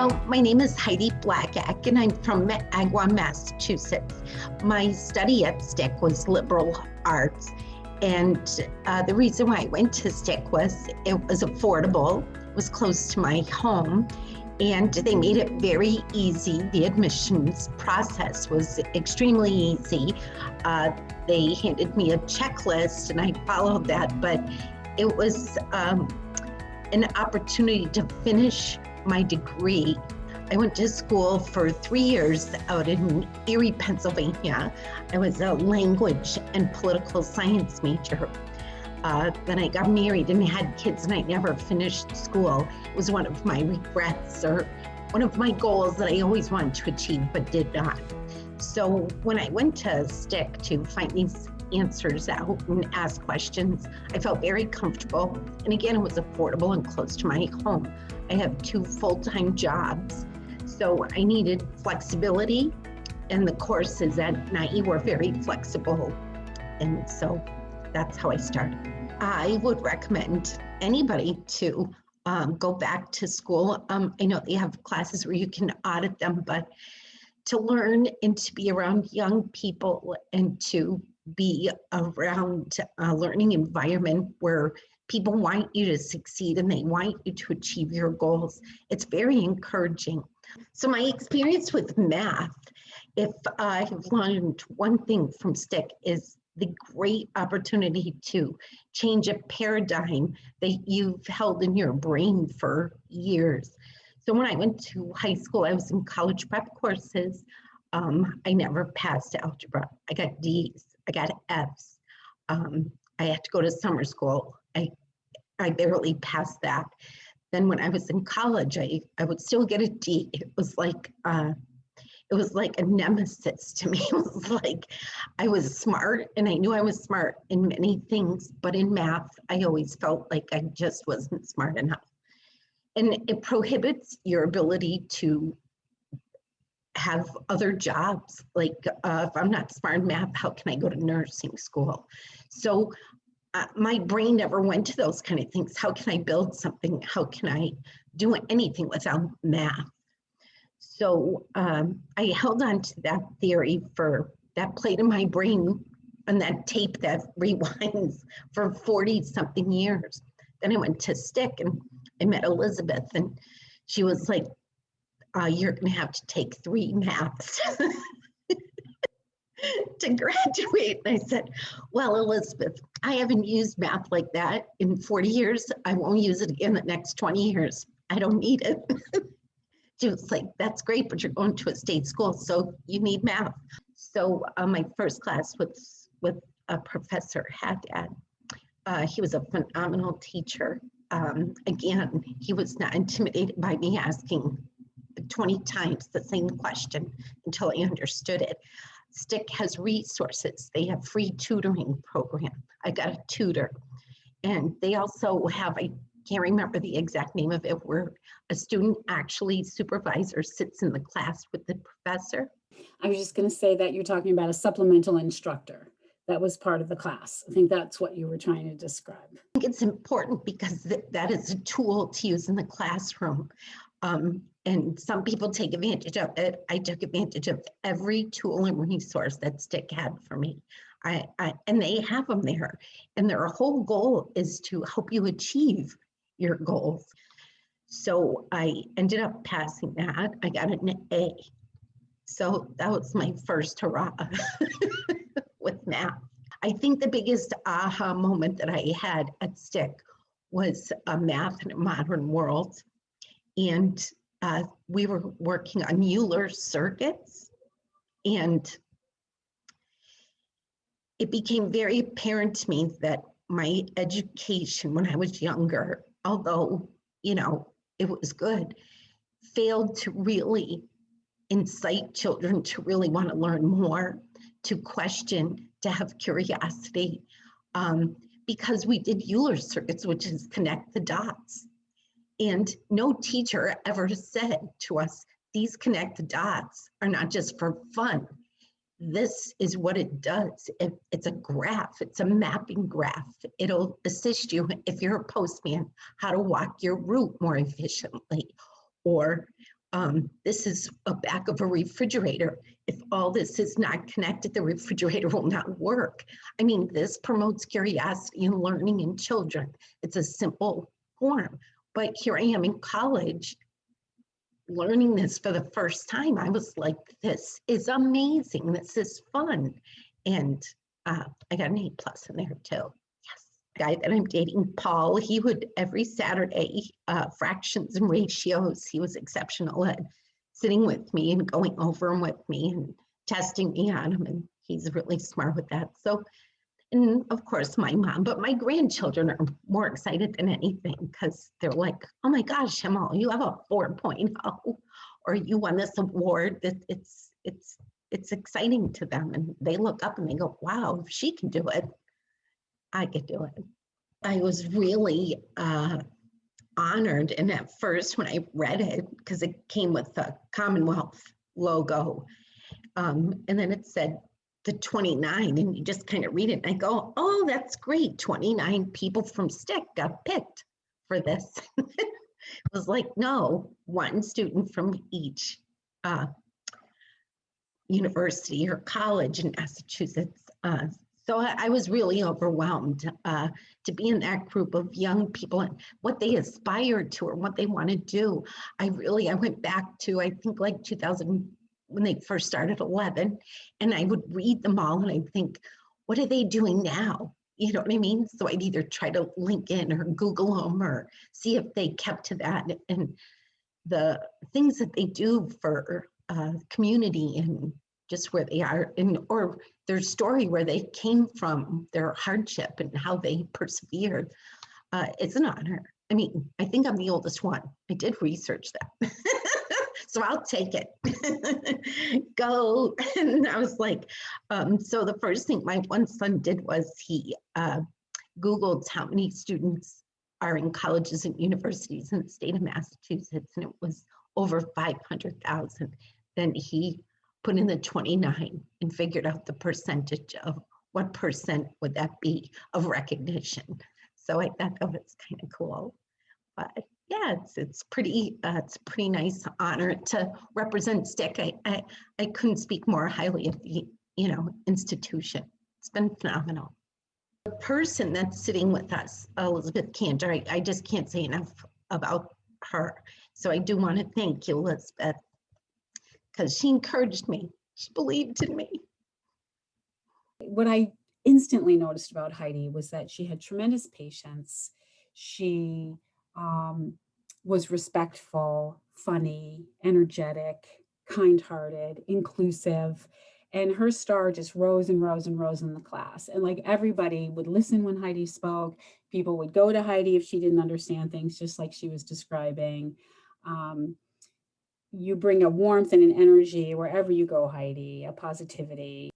My name is Heide Blackak, and I'm from Agawam, Massachusetts. My study at STIC was liberal arts, and the reason why I went to STIC was it was affordable, it was close to my home, and they made it very easy. The admissions process was extremely easy. They handed me a checklist, and I followed that, but it was an opportunity to finish my degree. I went to school for 3 years out in Erie, Pennsylvania. I was a language and political science major. Then I got married and had kids, and I never finished school. It was one of my regrets, or one of my goals that I always wanted to achieve but did not. So when I went to STIC to find these answers out and ask questions, I felt very comfortable. And again, it was affordable and close to my home. I have 2 full-time jobs, so I needed flexibility, and the courses at NIE were very flexible. And so that's how I started. I would recommend anybody to go back to school. I know they have classes where you can audit them, but to learn and to be around young people and to be around a learning environment where people want you to succeed and they want you to achieve your goals, it's very encouraging. So my experience with math, if I've learned one thing from STIC, is the great opportunity to change a paradigm that you've held in your brain for years. So when I went to high school, I was in college prep courses. I never passed algebra. I got D's, I got F's. I had to go to summer school. I barely passed that. Then when I was in college, I would still get a D. It was like a nemesis to me. It was like I was smart, and I knew I was smart in many things, but in math, I always felt like I just wasn't smart enough. And it prohibits your ability to have other jobs. Like if I'm not smart in math, how can I go to nursing school? So my brain never went to those kind of things. How can I build something? How can I do anything without math? So I held on to that theory that played in my brain on that tape that rewinds for 40 something years. Then I went to STIC and I met Elizabeth, and she was like, you're gonna have to take 3 maths to graduate. And I said, well, Elizabeth, I haven't used math like that in 40 years. I won't use it again the next 20 years. I don't need it. She was like, that's great, but you're going to a state school, so you need math. So my first class with a professor, Haddad. He was a phenomenal teacher. Again, he was not intimidated by me asking 20 times the same question until I understood it. STIC has resources. They have free tutoring program. I got a tutor. And they also have, I can't remember the exact name of it, where a student actually supervisor sits in the class with the professor. I was just going to say that you're talking about a supplemental instructor that was part of the class. I think that's what you were trying to describe. I think it's important because that is a tool to use in the classroom. And some people take advantage of it. I took advantage of every tool and resource that STIC had for me. And they have them there. And their whole goal is to help you achieve your goals. So I ended up passing that. I got an A. So that was my first hurrah with math. I think the biggest aha moment that I had at STIC was math in a modern world. And we were working on Euler circuits, and it became very apparent to me that my education when I was younger, although, it was good, failed to really incite children to really want to learn more, to question, to have curiosity, because we did Euler circuits, which is connect the dots. And no teacher ever said to us, these connect the dots are not just for fun. This is what it does. It's a graph, it's a mapping graph. It'll assist you if you're a postman, how to walk your route more efficiently, or this is a back of a refrigerator. If all this is not connected, the refrigerator will not work. I mean, this promotes curiosity and learning in children. It's a simple form, but here I am in college learning this for the first time. I was like, this is amazing. This is fun. And I got an A+ in there too. Yes. The guy that I'm dating, Paul, he would every Saturday, fractions and ratios, he was exceptional at sitting with me and going over them with me and testing me on them. And he's really smart with that. So, and of course my mom, but my grandchildren are more excited than anything because they're like, oh my gosh, Emma, you have a 4.0 or you won this award. That it's exciting to them, and they look up and they go, wow, if she can do it, I could do it. I was really honored, and at first when I read it, because it came with the Commonwealth logo, and then it said the 29, and you just kind of read it and I go, oh, that's great. 29 people from STIC got picked for this. It was like, no, one student from each university or college in Massachusetts. So I was really overwhelmed to be in that group of young people and what they aspired to or what they want to do. I went back to, I think like 2000, when they first started 11, and I would read them all and I'd think, what are they doing now? You know what I mean? So I'd either try to link in or Google them or see if they kept to that, and the things that they do for community and just where they are, and or their story, where they came from, their hardship and how they persevered. It's an honor. I mean, I think I'm the oldest one. I did research that. So I'll take it. Go. And I was like, so the first thing my one son did was he Googled how many students are in colleges and universities in the state of Massachusetts, and it was over 500,000. Then he put in the 29 and figured out the percentage of what percent would that be of recognition. So I thought that was kind of cool. But yeah, it's a pretty nice honor to represent STIC. I couldn't speak more highly of the institution. It's been phenomenal. The person that's sitting with us, Elizabeth Cantor, I just can't say enough about her. So I do want to thank you, Elizabeth, because she encouraged me. She believed in me. What I instantly noticed about Heidi was that she had tremendous patience. She was respectful, funny, energetic, kind-hearted, inclusive, and her star just rose and rose and rose in the class. And like everybody would listen when Heidi spoke. People would go to Heidi if she didn't understand things, just like she was describing. You bring a warmth and an energy wherever you go, Heidi, a positivity.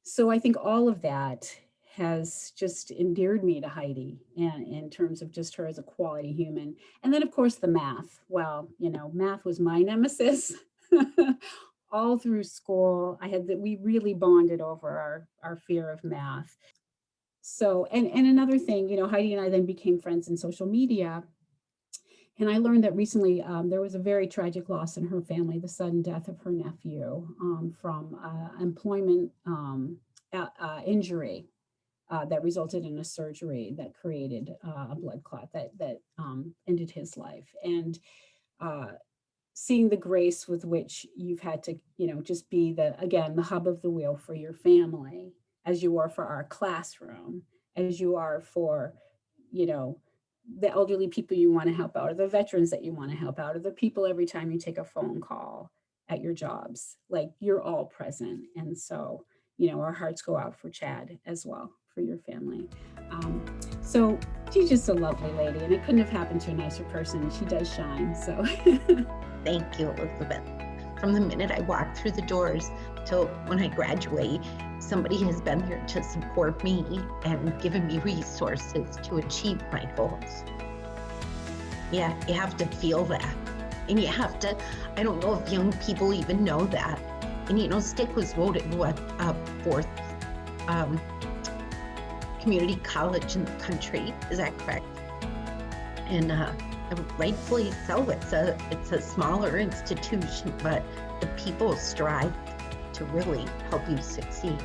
So I think all of that has just endeared me to Heidi, and in terms of just her as a quality human. And then of course the math. Well, math was my nemesis all through school. We really bonded over our fear of math. So, and another thing, Heidi and I then became friends in social media. And I learned that recently there was a very tragic loss in her family, the sudden death of her nephew from employment injury that resulted in a surgery that created a blood clot that ended his life. And seeing the grace with which you've had to, just be the hub of the wheel for your family, as you are for our classroom, as you are for, the elderly people you want to help out, or the veterans that you want to help out, or the people every time you take a phone call at your jobs, like you're all present. And so, our hearts go out for Chad as well, for your family. So she's just a lovely lady, and it couldn't have happened to a nicer person. She does shine, so. Thank you, Elizabeth. From the minute I walk through the doors till when I graduate, somebody has been there to support me and given me resources to achieve my goals. Yeah, you have to feel that. And you have to, I don't know if young people even know that. And STIC was voted fourth community college in the country. Is that correct? And rightfully so. It's a smaller institution, but the people strive to really help you succeed.